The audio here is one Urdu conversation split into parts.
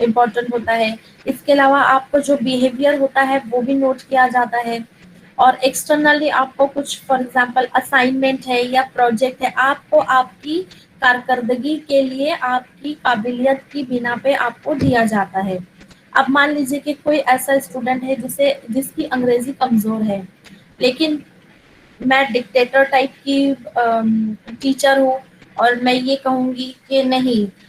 امپورٹنٹ ہوتا ہے. اس کے علاوہ آپ کو جو بیہیویئر ہوتا ہے وہ بھی نوٹ کیا جاتا ہے. اور ایکسٹرنلی آپ کو کچھ فار ایگزامپل اسائنمنٹ ہے یا پروجیکٹ ہے, آپ کو آپ کی کارکردگی کے لیے آپ کی قابلیت کی بنا پہ آپ کو دیا جاتا ہے. اب مان لیجیے کہ کوئی ایسا اسٹوڈنٹ ہے جس کی انگریزی کمزور ہے, لیکن میں ڈکٹیٹر ٹائپ کی ٹیچر ہوں, اور میں یہ کہوں گی کہ نہیں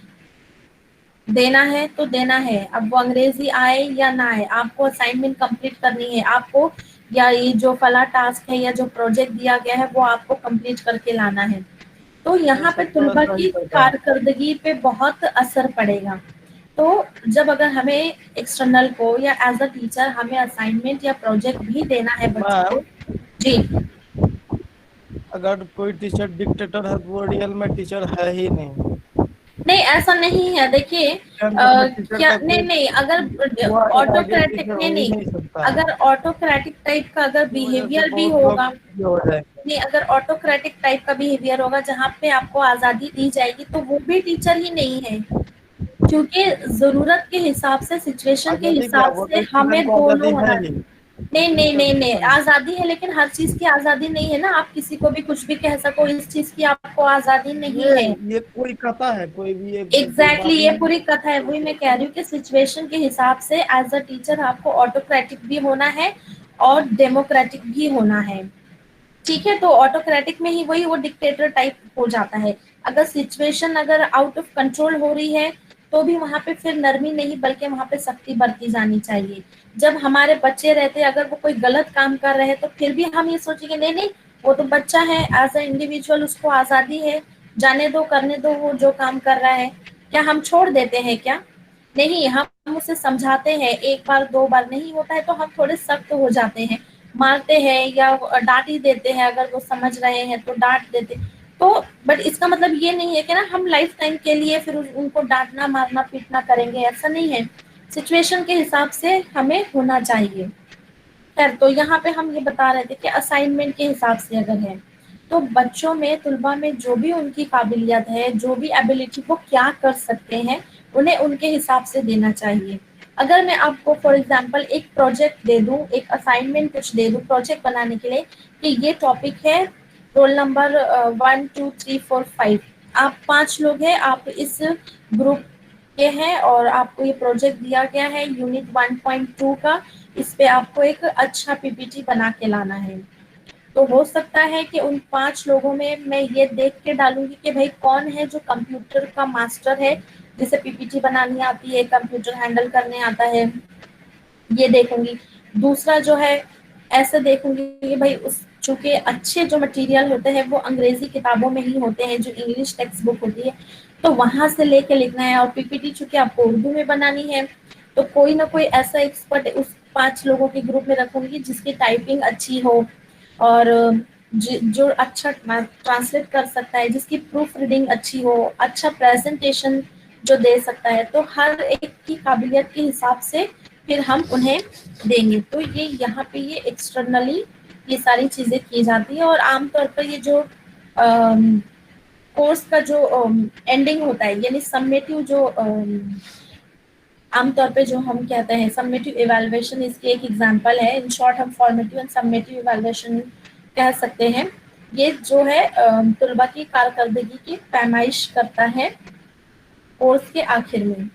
دینا ہے تو دینا ہے, اب وہ انگریزی آئے یا نہ آئے, آپ کو اسائنمنٹ کمپلیٹ کرنی ہے, آپ کو یا یہ جو فلاں ٹاسک ہے یا جو پروجیکٹ دیا گیا ہے وہ آپ کو کمپلیٹ کر کے لانا ہے. تو یہ یہاں پہ سب تھوڑا طلباء سا ہی کی پڑتا ہے. کارکردگی پہ بہت اثر پڑے گا. تو جب اگر ہمیں ایکسٹرنل کو یا ایز اے ٹیچر ہمیں اسائنمنٹ یا پروجیکٹ بھی دینا ہے بچوں میم کو. جی اگر کوئی ٹیچر ڈکٹیٹر ہے تو وہ ریئل میں ٹیچر ہے ہی نہیں. نہیں ایسا نہیں ہے, دیکھیے اندر میں ٹیچر کیا کا نہیں کوئی نہیں اگر وہ آئیڈیل آٹوکریٹک ٹیچر نہیں ہو ہی نہیں سکتا ہے. اگر آٹوکریٹک ٹائپ کا اگر کی وجہ سے بیہیویئر بھی بہت لوگ ہوگا, یہ ہو جائیں گے. نہیں اگر آٹوکریٹک ٹائپ کا بیہیویئر ہوگا جہاں پہ آپ کو آزادی دی جائے گی تو وہ بھی ٹیچر ہی نہیں ہے, کیونکہ ضرورت کے حساب سے سچویشن کے آزادی کیا حساب وہ تو سے ہمیں اسٹوڈنٹ کو دونوں آزادی ہے ہونا. ہی. نہیں نہیں ٹیچر نہیں کو نہیں آزادی ہے, لیکن ہر چیز کی آزادی نہیں ہے نا, آپ کسی کو بھی کچھ بھی کہہ سکو, اس چیز کی آپ کو آزادی نہیں ہے. یہ کوئی کہتا ہے کوئی بھی یہ کوئی ایگزیکٹلی بات یہ نہیں پوری کتھا ہے, وہی میں کہہ رہی ہوں کہ سچویشن کے حساب سے ایز اے ٹیچر آپ کو آٹوکریٹک بھی ہونا ہے اور ڈیموکریٹک بھی ہونا ہے. ٹھیک ہے, تو آٹوکریٹک میں ہی وہی وہ ڈکٹیٹر ٹائپ ہو جاتا ہے. اگر سچویشن اگر آؤٹ آف کنٹرول ہو رہی ہے تو بھی وہاں پہ پھر نرمی نہیں بلکہ وہاں پہ سختی برتی جانی چاہیے. جب ہمارے بچے رہتے اگر وہ کوئی غلط کام کر رہے تو پھر بھی ہم یہ سوچیں گے نہیں نہیں وہ تو بچہ ہے, ایز اے انڈیویجل اس کو آزادی ہے, جانے دو کرنے دو وہ جو کام کر رہا ہے. کیا ہم چھوڑ دیتے ہیں کیا؟ نہیں, ہم اسے سمجھاتے ہیں, ایک بار دو بار نہیں ہوتا ہے تو ہم تھوڑے سخت ہو جاتے ہیں, مارتے ہیں یا ڈانٹ ہی دیتے ہیں, اگر وہ سمجھ رہے ہیں تو ڈانٹ دیتے. تو بٹ اس کا مطلب یہ نہیں ہے کہ نا ہم لائف ٹائم کے لیے پھر ان کو ڈانٹنا مارنا پیٹنا کریں گے, ایسا نہیں ہے. سچویشن کے حساب سے ہمیں ہونا چاہیے. خیر تو یہاں پہ ہم یہ بتا رہے تھے کہ اسائنمنٹ کے حساب سے اگر ہے تو بچوں میں طلباء میں جو بھی ان کی قابلیت ہے, جو بھی ایبلٹی وہ کیا کر سکتے ہیں, انہیں ان کے حساب سے دینا چاہیے. اگر میں آپ کو فار ایگزامپل ایک پروجیکٹ دے دوں, ایک اسائنمنٹ کچھ دے دوں پروجیکٹ بنانے کے لیے کہ یہ ٹاپک ہے رول نمبر 1 2 3 4 5, آپ 5 لوگ ہیں, آپ اس گروپ کے ہیں اور آپ کو یہ پروجیکٹ دیا گیا ہے یونٹ 1.2 کا, اس پہ آپ کو ایک اچھا پی پی ٹی بنا کے لانا ہے. تو ہو سکتا ہے کہ ان 5 لوگوں میں یہ دیکھ کے ڈالوں گی کہ بھائی کون ہے جو کمپیوٹر کا ماسٹر ہے, جسے پی پی ٹی بنانی آتی ہے, کمپیوٹر ہینڈل کرنے آتا ہے, یہ دیکھوں گی. دوسرا جو ہے ایسے دیکھوں گی کہ بھائی اس چونکہ اچھے جو مٹیریل ہوتے ہیں وہ انگریزی کتابوں میں ہی ہوتے ہیں, جو انگلش ٹیکسٹ بک ہوتی ہے تو وہاں سے لے کے لکھنا ہے, اور پی پی ٹی چونکہ آپ کو اردو میں بنانی ہے تو کوئی نہ کوئی ایسا ایکسپرٹ اس 5 لوگوں کے گروپ میں رکھوں گی جس کی ٹائپنگ اچھی ہو, اور جو اچھا ٹرانسلیٹ کر سکتا ہے, جس کی پروف ریڈنگ اچھی ہو, اچھا پریزنٹیشن جو دے سکتا ہے. تو ہر ایک کی قابلیت کے حساب سے پھر ہم انہیں دیں گے. تو یہ یہاں پہ یہ ایکسٹرنلی یہ ساری چیزیں کی جاتی ہیں, اور عام طور پر یہ جو کورس کا جو اینڈنگ ہوتا ہے یعنی سمیٹو جو عام طور پہ جو ہم کہتے ہیں سمیٹو ایویلویشن, اس کی ایک ایگزامپل ہے, ان شارٹ ہم فارمیٹیو اینڈ سمیٹیو ایویلویشن کہہ سکتے ہیں. یہ جو ہے طلباء کی کارکردگی کی پیمائش کرتا ہے کورس کے آخر میں.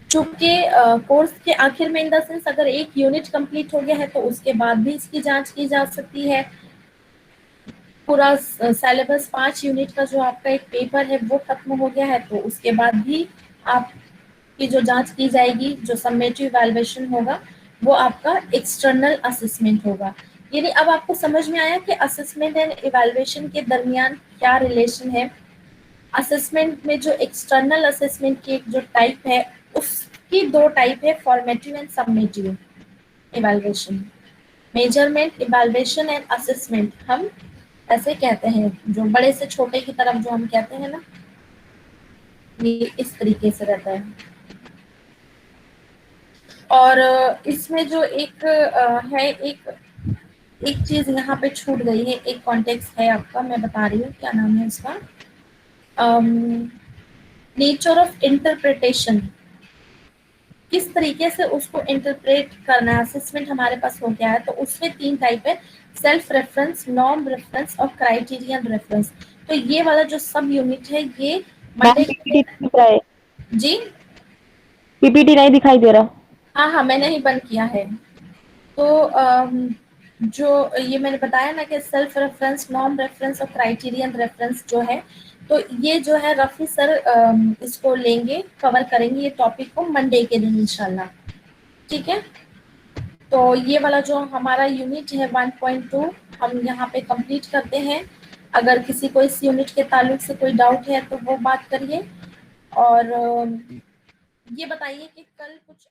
چونکہ کورس کے آخر میں ان دا سینس اگر ایک یونٹ کمپلیٹ ہو گیا ہے تو اس کے بعد بھی اس کی جانچ کی جا سکتی ہے. پورا سلیبس 5 یونٹ کا جو آپ کا ایک پیپر ہے وہ ختم ہو گیا ہے تو اس کے بعد بھی آپ کی جو جانچ کی جائے گی, جو سمیٹو ایویلویشن ہوگا وہ آپ کا ایکسٹرنل اسسمنٹ ہوگا. یعنی اب آپ کو سمجھ میں آیا کہ اسسمنٹ اینڈ ایویلویشن کے درمیان کیا ریلیشن ہے. اسسمنٹ میں جو ایکسٹرنل اسسمنٹ کی جو ٹائپ ہے اس کی 2 ٹائپ ہے, formative and summative evaluation. Measurement evaluation and assessment ہم ایسے کہتے ہیں, جو بڑے سے چھوٹے کی طرف جو ہم کہتے ہیں نا, یہ اس طریقے سے رہتا ہے. اور اس میں جو ایک ہے ایک چیز یہاں پہ چھوٹ گئی ہے, ایک کانٹیکس ہے آپ کا, میں بتا رہی ہوں کیا نام ہے اس کا, نیچر آف انٹرپریٹیشن. کس طریقے سے اس کو انٹرپریٹ کرنا ہے. اسسمنٹ ہمارے پاس ہو گیا ہے, تو اس میں 3 ٹائپ ہے, سیلف ریفرنس, نارم ریفرنس اور کرائٹیرین ریفرنس. تو یہ والا جو سب یونٹ ہے یہ میم منڈے پی پی کے ٹی دکھ رہا ہے, جی پی پی ٹی نہیں دکھائی دے رہا. ہاں میں نے ہی بند کیا ہے. تو جو یہ میں نے بتایا نا کہ سیلف ریفرنس, نارم ریفرنس اور کرائٹیرین ریفرنس جو ہے, تو یہ جو ہے رفی سر اس کو لیں گے, کور کریں گے یہ ٹاپک کو منڈے کے دن انشاءاللہ. ٹھیک ہے, تو یہ والا جو ہمارا یونٹ ہے 1.2 ہم یہاں پہ کمپلیٹ کرتے ہیں. اگر کسی کو اس یونٹ کے تعلق سے کوئی ڈاؤٹ ہے تو وہ بات کریے. اور یہ بتائیے کہ کل کچھ